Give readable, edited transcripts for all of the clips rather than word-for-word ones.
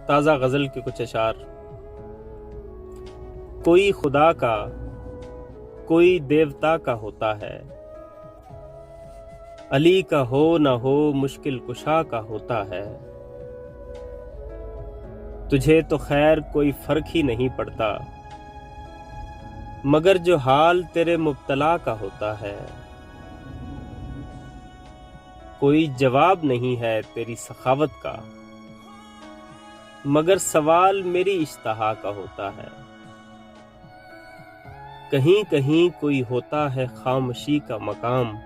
تازہ غزل کے کچھ اشعار۔ کوئی خدا کا کوئی دیوتا کا ہوتا ہے، علی کا ہو نہ ہو مشکل کشا کا ہوتا ہے۔ تجھے تو خیر کوئی فرق ہی نہیں پڑتا، مگر جو حال تیرے مبتلا کا ہوتا ہے۔ کوئی جواب نہیں ہے تیری سخاوت کا، مگر سوال میری اشتہا کا ہوتا ہے۔ کہیں کہیں کوئی ہوتا ہے خاموشی کا مقام،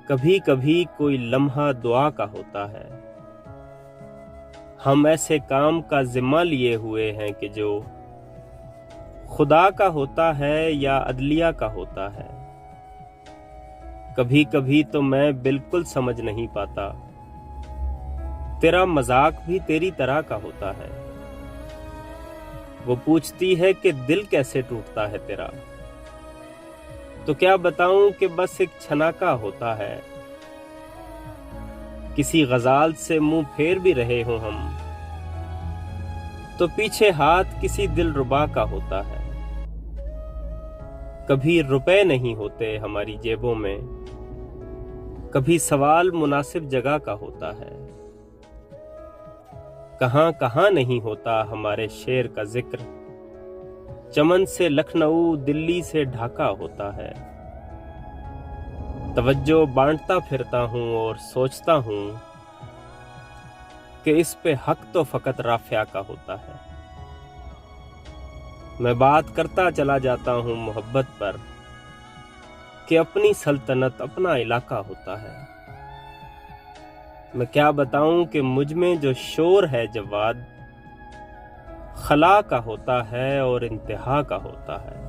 کبھی کبھی کوئی لمحہ دعا کا ہوتا ہے۔ ہم ایسے کام کا ذمہ لیے ہوئے ہیں کہ جو خدا کا ہوتا ہے یا عدلیہ کا ہوتا ہے۔ کبھی کبھی تو میں بالکل سمجھ نہیں پاتا، تیرا مذاق بھی تیری طرح کا ہوتا ہے۔ وہ پوچھتی ہے کہ دل کیسے ٹوٹتا ہے تیرا، تو کیا بتاؤں کہ بس ایک چھناکا ہوتا ہے۔ کسی غزال سے منہ پھیر بھی رہے ہوں ہم، تو پیچھے ہاتھ کسی دل ربا کا ہوتا ہے۔ کبھی روپے نہیں ہوتے ہماری جیبوں میں، کبھی سوال مناسب جگہ کا ہوتا ہے۔ کہاں کہاں نہیں ہوتا ہمارے شعر کا ذکر، چمن سے لکھنؤ دلی سے ڈھاکا ہوتا ہے۔ توجہ بانٹتا پھرتا ہوں اور سوچتا ہوں کہ اس پہ حق تو فقط رافعہ کا ہوتا ہے۔ میں بات کرتا چلا جاتا ہوں محبت پر کہ اپنی سلطنت اپنا علاقہ ہوتا ہے۔ میں کیا بتاؤں کہ مجھ میں جو شور ہے جواد، خلا کا ہوتا ہے اور انتہا کا ہوتا ہے۔